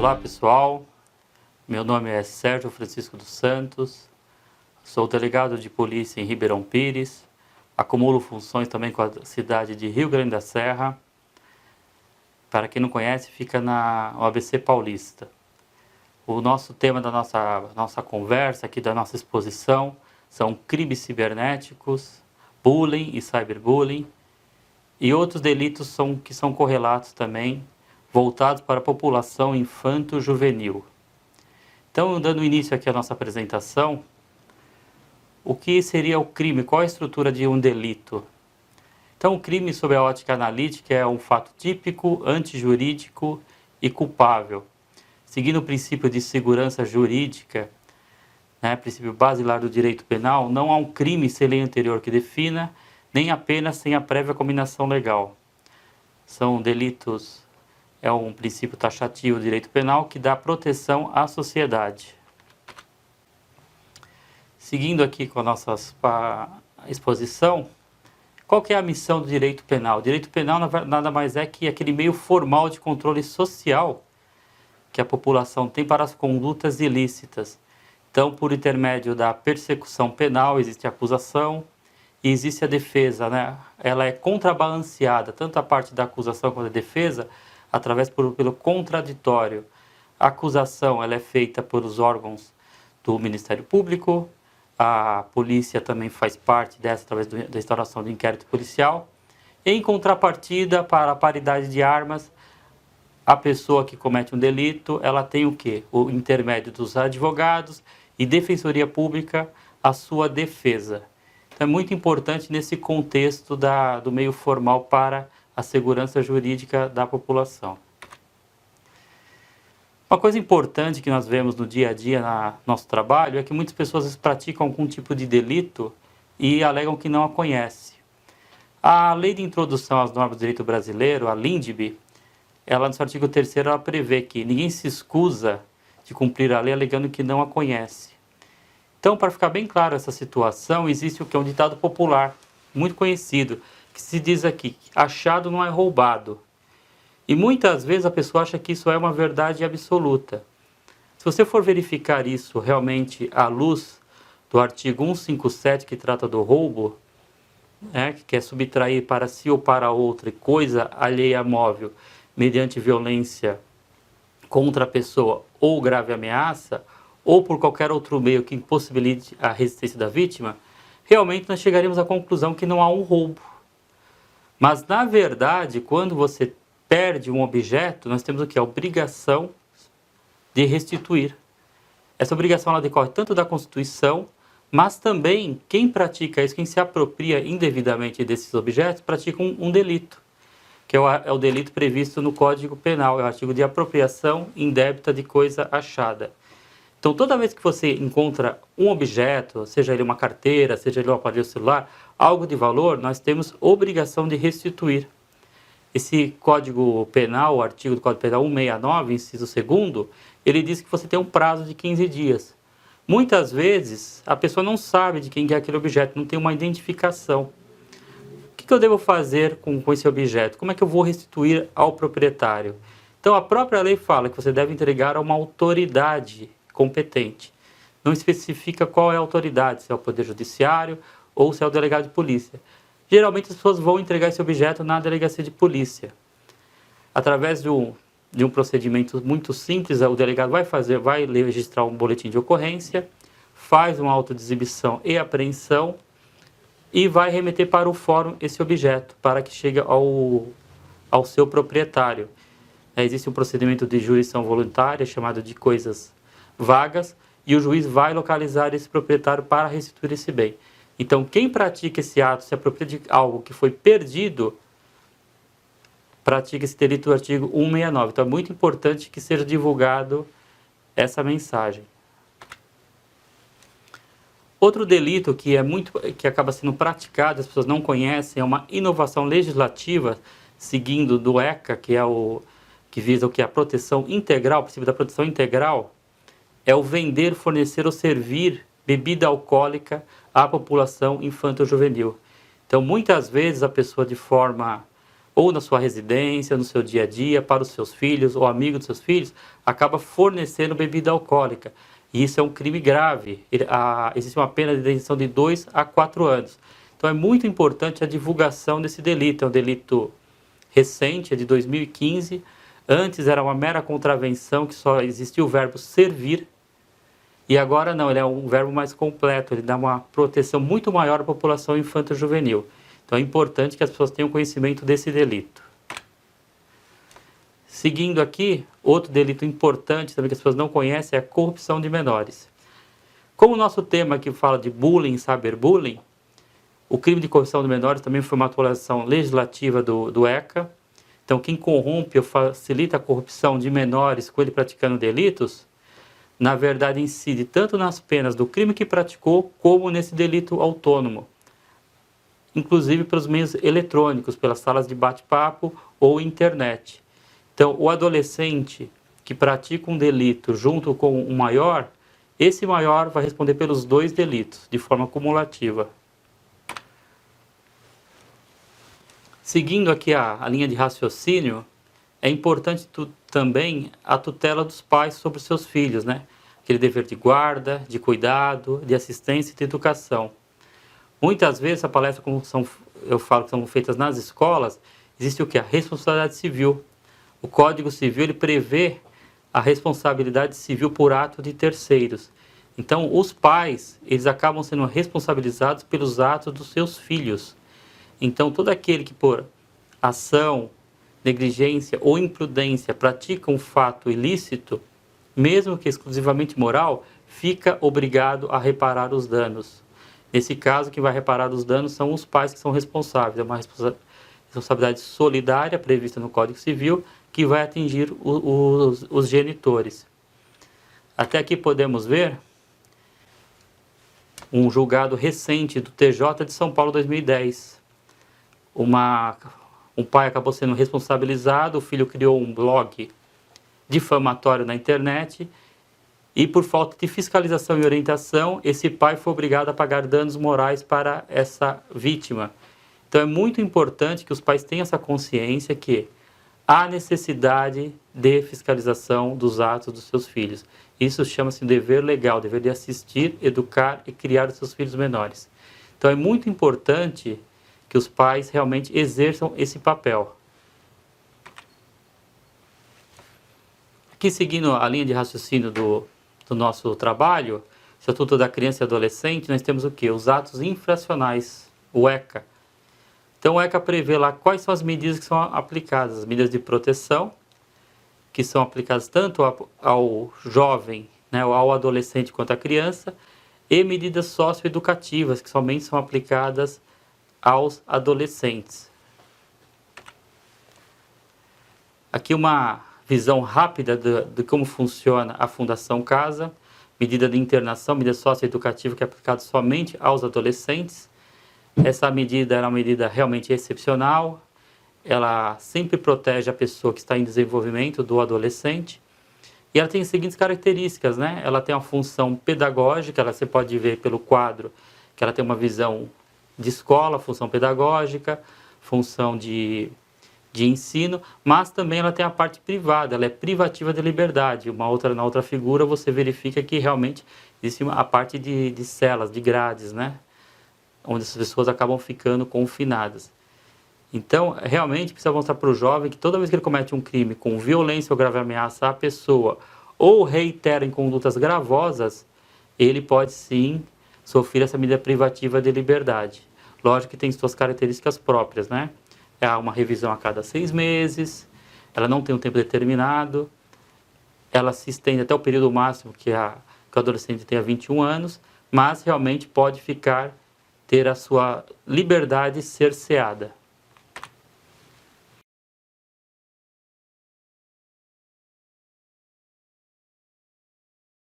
Olá pessoal, meu nome é Sérgio Francisco dos Santos, sou delegado de polícia em Ribeirão Pires, acumulo funções também com a cidade de Rio Grande da Serra. Para quem não conhece, fica na ABC Paulista. O nosso tema da nossa conversa aqui, da nossa exposição, são crimes cibernéticos, bullying e cyberbullying e outros delitos que são correlatos também, voltados para a população infanto-juvenil. Então, dando início aqui à nossa apresentação, o que seria o crime? Qual a estrutura de um delito? Então, o crime, sob a ótica analítica, é um fato típico, antijurídico e culpável. Seguindo o princípio de segurança jurídica, princípio basilar do direito penal, não há um crime sem lei anterior que defina, nem apenas sem a prévia combinação legal. São delitos, é um princípio taxativo do direito penal que dá proteção à sociedade. Seguindo aqui com a nossa exposição, qual que é a missão do direito penal? O direito penal nada mais é que aquele meio formal de controle social que a população tem para as condutas ilícitas. Então, por intermédio da persecução penal, existe a acusação e existe a defesa, Ela é contrabalanceada, tanto a parte da acusação quanto a defesa, através pelo contraditório. A acusação ela é feita pelos órgãos do Ministério Público, a polícia também faz parte dessa, através da instauração do inquérito policial. Em contrapartida, para a paridade de armas, a pessoa que comete um delito, ela tem o quê? O intermédio dos advogados e defensoria pública, a sua defesa. Então, é muito importante nesse contexto do meio formal para a segurança jurídica da população. Uma coisa importante que nós vemos no dia a dia no nosso trabalho é que muitas pessoas praticam algum tipo de delito e alegam que não a conhecem. A Lei de Introdução às Normas do Direito Brasileiro, a LINDB, ela no seu artigo 3º ela prevê que ninguém se excusa de cumprir a lei alegando que não a conhece. Então, para ficar bem claro essa situação, existe o que é um ditado popular, muito conhecido, que se diz aqui, achado não é roubado. E muitas vezes a pessoa acha que isso é uma verdade absoluta. Se você for verificar isso realmente à luz do artigo 157, que trata do roubo, que quer subtrair para si ou para outra coisa alheia móvel, mediante violência contra a pessoa ou grave ameaça, ou por qualquer outro meio que impossibilite a resistência da vítima, realmente nós chegaremos à conclusão que não há um roubo. Mas, na verdade, quando você perde um objeto, nós temos o que? A obrigação de restituir. Essa obrigação ela decorre tanto da Constituição, mas também quem pratica isso, quem se apropria indevidamente desses objetos, pratica um delito, que é o delito previsto no Código Penal, é o artigo de apropriação indébita de coisa achada. Então, toda vez que você encontra um objeto, seja ele uma carteira, seja ele um aparelho celular, algo de valor, nós temos obrigação de restituir. Esse Código Penal, o artigo do Código Penal 169, inciso 2º, ele diz que você tem um prazo de 15 dias. Muitas vezes, a pessoa não sabe de quem é aquele objeto, não tem uma identificação. O que eu devo fazer com esse objeto? Como é que eu vou restituir ao proprietário? Então, a própria lei fala que você deve entregar a uma autoridade competente. Não especifica qual é a autoridade, se é o Poder Judiciário ou se é o delegado de polícia. Geralmente as pessoas vão entregar esse objeto na delegacia de polícia. Através de um procedimento muito simples, o delegado vai registrar um boletim de ocorrência, faz uma auto de exibição e apreensão e vai remeter para o fórum esse objeto, para que chegue ao seu proprietário. Existe um procedimento de jurisdição voluntária chamado de coisas vagas, e o juiz vai localizar esse proprietário para restituir esse bem. Então, quem pratica esse ato, se apropria de algo que foi perdido, pratica esse delito do artigo 169. Então, é muito importante que seja divulgado essa mensagem. Outro delito que acaba sendo praticado, as pessoas não conhecem, é uma inovação legislativa, seguindo do ECA, que visa o que? A proteção integral, o princípio da proteção integral, é o vender, fornecer ou servir bebida alcoólica à população infanto-juvenil. Então, muitas vezes a pessoa de forma ou na sua residência, no seu dia a dia, para os seus filhos ou amigo dos seus filhos, acaba fornecendo bebida alcoólica. E isso é um crime grave. Existe uma pena de detenção de 2 a 4 anos. Então é muito importante a divulgação desse delito. É um delito recente, é de 2015. Antes era uma mera contravenção, que só existia o verbo servir. E agora não, ele é um verbo mais completo. Ele dá uma proteção muito maior à população infanto-juvenil. Então é importante que as pessoas tenham conhecimento desse delito. Seguindo aqui, outro delito importante também que as pessoas não conhecem é a corrupção de menores. Como o nosso tema aqui fala de bullying, cyberbullying, o crime de corrupção de menores também foi uma atualização legislativa do ECA. Então quem corrompe ou facilita a corrupção de menores com ele praticando delitos, na verdade incide tanto nas penas do crime que praticou, como nesse delito autônomo. Inclusive pelos meios eletrônicos, pelas salas de bate-papo ou internet. Então, o adolescente que pratica um delito junto com um maior, esse maior vai responder pelos 2 delitos, de forma cumulativa. Seguindo aqui a linha de raciocínio, é importante também a tutela dos pais sobre os seus filhos, né? Aquele dever de guarda, de cuidado, de assistência e de educação. Muitas vezes, a palestra, como eu falo que são feitas nas escolas, existe o que? A responsabilidade civil. O Código Civil ele prevê a responsabilidade civil por ato de terceiros. Então, os pais, eles acabam sendo responsabilizados pelos atos dos seus filhos. Então, todo aquele que por ação, negligência ou imprudência pratica um fato ilícito, mesmo que exclusivamente moral, fica obrigado a reparar os danos. Nesse caso, quem vai reparar os danos são os pais que são responsáveis. É uma responsabilidade solidária prevista no Código Civil que vai atingir os genitores. Até aqui podemos ver um julgado recente do TJ de São Paulo 2010. Um pai acabou sendo responsabilizado, o filho criou um blog difamatório na internet e por falta de fiscalização e orientação, esse pai foi obrigado a pagar danos morais para essa vítima. Então é muito importante que os pais tenham essa consciência que há necessidade de fiscalização dos atos dos seus filhos. Isso chama-se dever legal, dever de assistir, educar e criar os seus filhos menores. Então é muito importante que os pais realmente exerçam esse papel. Aqui seguindo a linha de raciocínio do nosso trabalho, Estatuto da Criança e Adolescente, nós temos o quê? Os atos infracionais, o ECA. Então o ECA prevê lá quais são as medidas que são aplicadas, as medidas de proteção, que são aplicadas tanto ao jovem, né, ao adolescente quanto à criança, e medidas socioeducativas, que somente são aplicadas aos adolescentes. Aqui uma visão rápida de como funciona a Fundação Casa, medida de internação, medida socioeducativa que é aplicada somente aos adolescentes. Essa medida é uma medida realmente excepcional, ela sempre protege a pessoa que está em desenvolvimento do adolescente, e ela tem as seguintes características, né? Ela tem uma função pedagógica, você pode ver pelo quadro que ela tem uma visão de escola, função pedagógica, função de ensino, mas também ela tem a parte privada, ela é privativa de liberdade. Na outra figura você verifica que realmente existe a parte de celas, de grades, né? Onde as pessoas acabam ficando confinadas. Então, realmente precisa mostrar para o jovem que toda vez que ele comete um crime com violência ou grave ameaça à pessoa ou reitera em condutas gravosas, ele pode sim sofrer essa medida privativa de liberdade. Lógico que tem suas características próprias, né? É uma revisão a cada 6 meses, ela não tem um tempo determinado, ela se estende até o período máximo que o adolescente tenha 21 anos, mas realmente pode ter a sua liberdade cerceada.